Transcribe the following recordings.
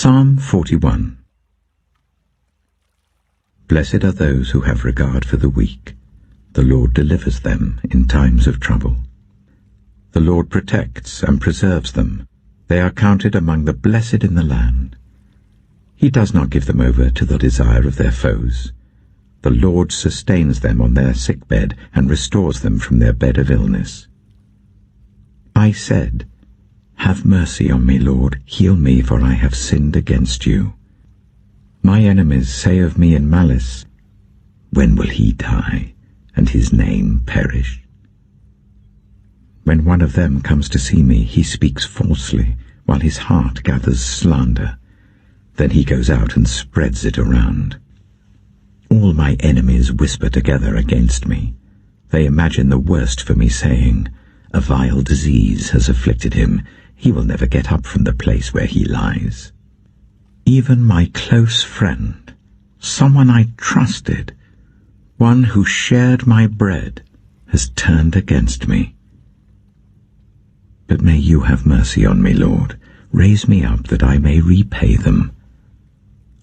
Psalm 41. Blessed are those who have regard for the weak. The Lord delivers them in times of trouble. The Lord protects and preserves them. They are counted among the blessed in the land. He does not give them over to the desire of their foes. The Lord sustains them on their sickbed and restores them from their bed of illness. I said, "Have mercy on me, Lord, heal me, for I have sinned against you." My enemies say of me in malice, "When will he die, and his name perish?" When one of them comes to see me, he speaks falsely, while his heart gathers slander. Then he goes out and spreads it around. All my enemies whisper together against me. They imagine the worst for me, saying, "A vile disease has afflicted him. He will never get up from the place where he lies." Even my close friend, someone I trusted, one who shared my bread, has turned against me. But may you have mercy on me, Lord. Raise me up that I may repay them.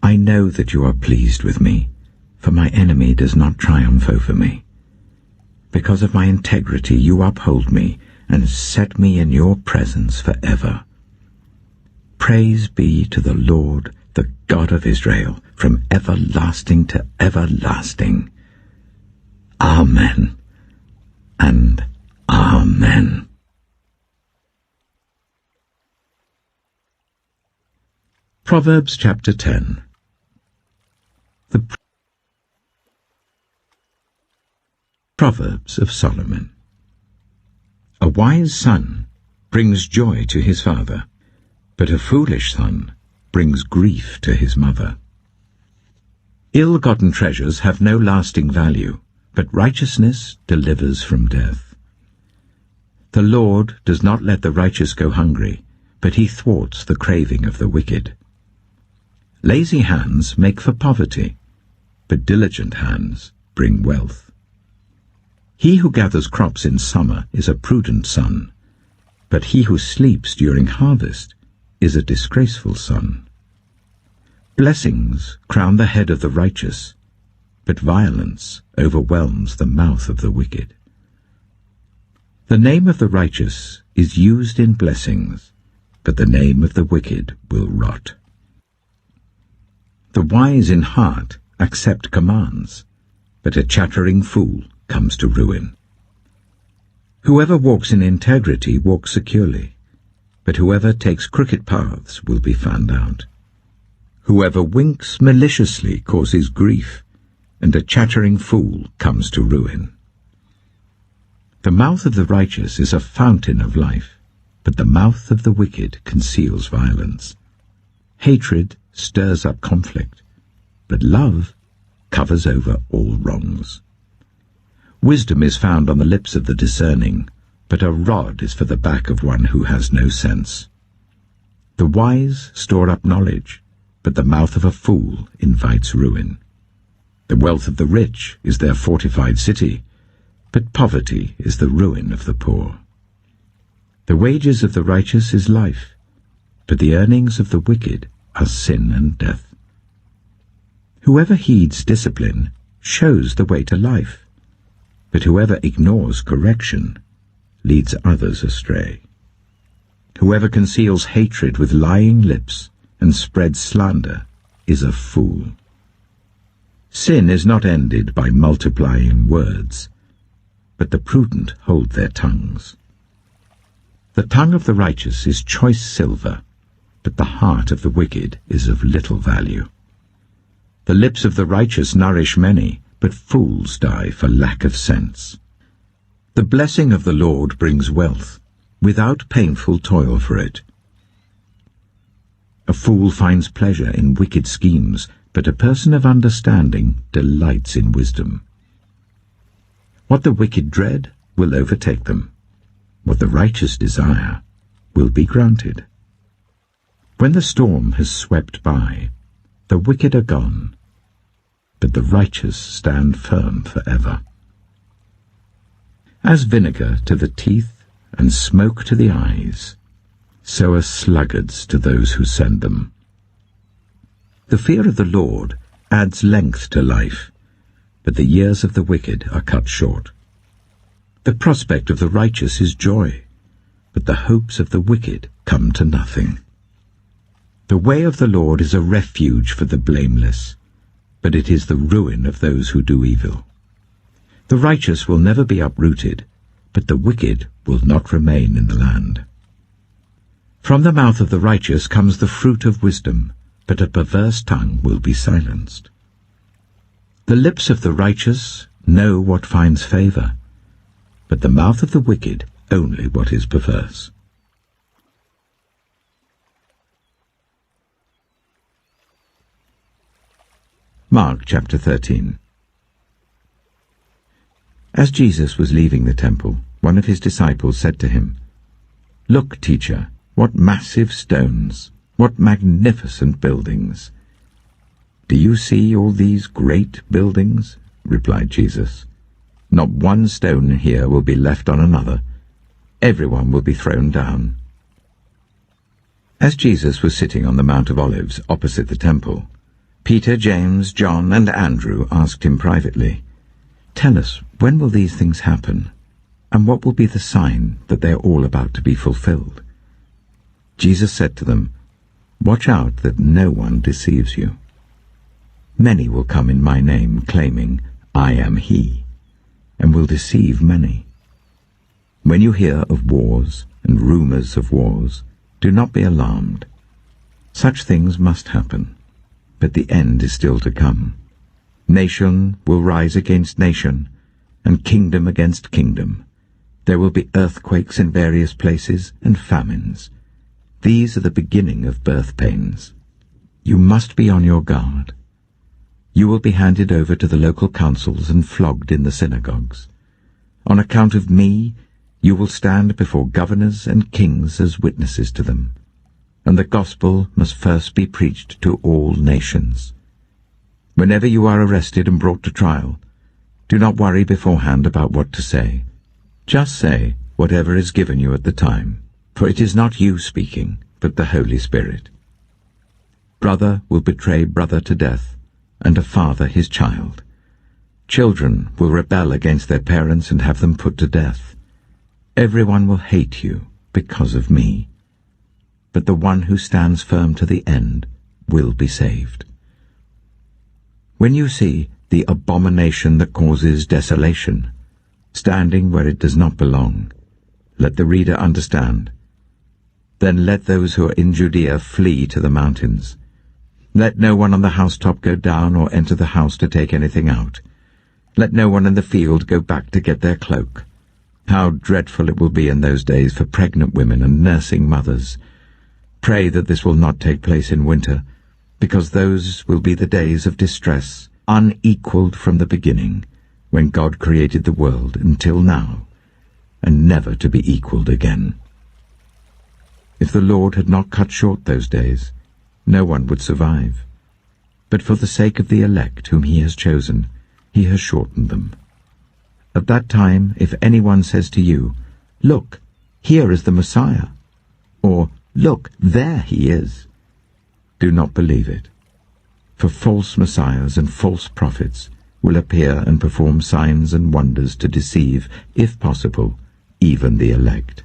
I know that you are pleased with me, for my enemy does not triumph over me. Because of my integrity you uphold me and set me in your presence forever. Praise be to the Lord, the God of Israel, from everlasting to everlasting. Amen and Amen. Proverbs chapter 10. The Proverbs of Solomon. A wise son brings joy to his father, but a foolish son brings grief to his mother. Ill-gotten treasures have no lasting value, but righteousness delivers from death. The Lord does not let the righteous go hungry, but he thwarts the craving of the wicked. Lazy hands make for poverty, but diligent hands bring wealth. He who gathers crops in summer is a prudent son, but he who sleeps during harvest is a disgraceful son. Blessings crown the head of the righteous, but violence overwhelms the mouth of the wicked. The name of the righteous is used in blessings, but the name of the wicked will rot. The wise in heart accept commands, but a chattering fool comes to ruin. Whoever walks in integrity walks securely, but whoever takes crooked paths will be found out. Whoever winks maliciously causes grief, and a chattering fool comes to ruin. The mouth of the righteous is a fountain of life, but the mouth of the wicked conceals violence. Hatred stirs up conflict, but love covers over all wrongs. Wisdom is found on the lips of the discerning, but a rod is for the back of one who has no sense. The wise store up knowledge, but the mouth of a fool invites ruin. The wealth of the rich is their fortified city, but poverty is the ruin of the poor. The wages of the righteous is life, but the earnings of the wicked are sin and death. Whoever heeds discipline shows the way to life, but whoever ignores correction leads others astray. Whoever conceals hatred with lying lips and spreads slander is a fool. Sin is not ended by multiplying words, but the prudent hold their tongues. The tongue of the righteous is choice silver, but the heart of the wicked is of little value. The lips of the righteous nourish many, but fools die for lack of sense. The blessing of the Lord brings wealth, without painful toil for it. A fool finds pleasure in wicked schemes, but a person of understanding delights in wisdom. What the wicked dread will overtake them. What the righteous desire will be granted. When the storm has swept by, the wicked are gone, but the righteous stand firm forever. As vinegar to the teeth and smoke to the eyes, so are sluggards to those who send them. The fear of the Lord adds length to life, but the years of the wicked are cut short. The prospect of the righteous is joy, but the hopes of the wicked come to nothing. The way of the Lord is a refuge for the blameless, but it is the ruin of those who do evil. The righteous will never be uprooted, but the wicked will not remain in the land. From the mouth of the righteous comes the fruit of wisdom, but a perverse tongue will be silenced. The lips of the righteous know what finds favor, but the mouth of the wicked only what is perverse. Mark chapter 13. As Jesus was leaving the temple, one of his disciples said to him, "Look, teacher, what massive stones, what magnificent buildings." "Do you see all these great buildings?" replied Jesus. "Not one stone here will be left on another. Everyone will be thrown down." As Jesus was sitting on the Mount of Olives opposite the temple, Peter, James, John, and Andrew asked him privately, "Tell us, when will these things happen? And what will be the sign that they are all about to be fulfilled?" Jesus said to them, "Watch out that no one deceives you. Many will come in my name, claiming, 'I am he,' and will deceive many. When you hear of wars and rumors of wars, do not be alarmed. Such things must happen, but the end is still to come. Nation will rise against nation, and kingdom against kingdom. There will be earthquakes in various places and famines. These are the beginning of birth pains. You must be on your guard. You will be handed over to the local councils and flogged in the synagogues. On account of me, you will stand before governors and kings as witnesses to them, and the gospel must first be preached to all nations. Whenever you are arrested and brought to trial, do not worry beforehand about what to say. Just say whatever is given you at the time, for it is not you speaking, but the Holy Spirit. Brother will betray brother to death, and a father his child. Children will rebel against their parents and have them put to death. Everyone will hate you because of me, but the one who stands firm to the end will be saved. When you see the abomination that causes desolation, standing where it does not belong, let the reader understand. Then let those who are in Judea flee to the mountains. Let no one on the housetop go down or enter the house to take anything out. Let no one in the field go back to get their cloak. How dreadful it will be in those days for pregnant women and nursing mothers. Pray that this will not take place in winter, because those will be the days of distress, unequaled from the beginning, when God created the world until now, and never to be equaled again. If the Lord had not cut short those days, no one would survive. But for the sake of the elect whom he has chosen, he has shortened them. At that time, if anyone says to you, "Look, here is the Messiah," or "Look, there he is," do not believe it. For false messiahs and false prophets will appear and perform signs and wonders to deceive, if possible, even the elect.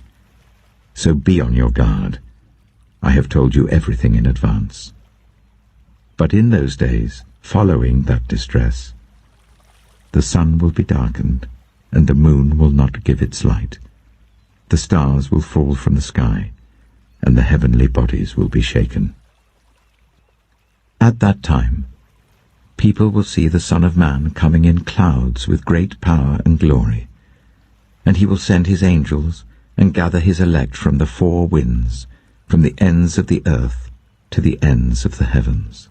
So be on your guard. I have told you everything in advance. But in those days, following that distress, the sun will be darkened, and the moon will not give its light. The stars will fall from the sky, and the heavenly bodies will be shaken. At that time, people will see the Son of Man coming in clouds with great power and glory, and he will send his angels and gather his elect from the four winds, from the ends of the earth to the ends of the heavens.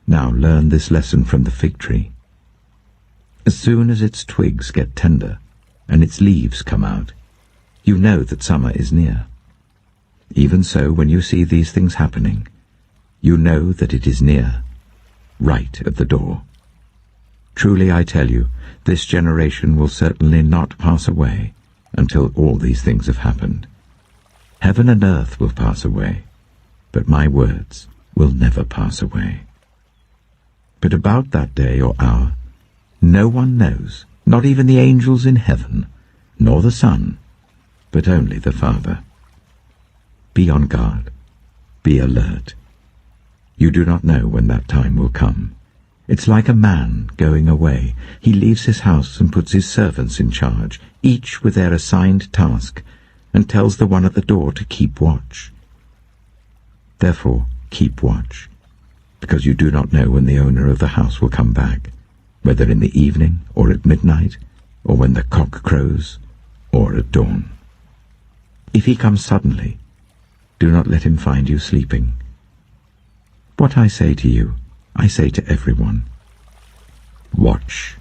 Now learn this lesson from the fig tree. As soon as its twigs get tender and its leaves come out, you know that summer is near. Even so, when you see these things happening, you know that it is near, right at the door. Truly I tell you, this generation will certainly not pass away until all these things have happened. Heaven and earth will pass away, but my words will never pass away. But about that day or hour, no one knows, not even the angels in heaven, nor the Son, but only the Father. Be on guard. Be alert. You do not know when that time will come. It's like a man going away. He leaves his house and puts his servants in charge, each with their assigned task, and tells the one at the door to keep watch. Therefore, keep watch, because you do not know when the owner of the house will come back, whether in the evening or at midnight, or when the cock crows, or at dawn. If he comes suddenly, do not let him find you sleeping. What I say to you, I say to everyone: watch.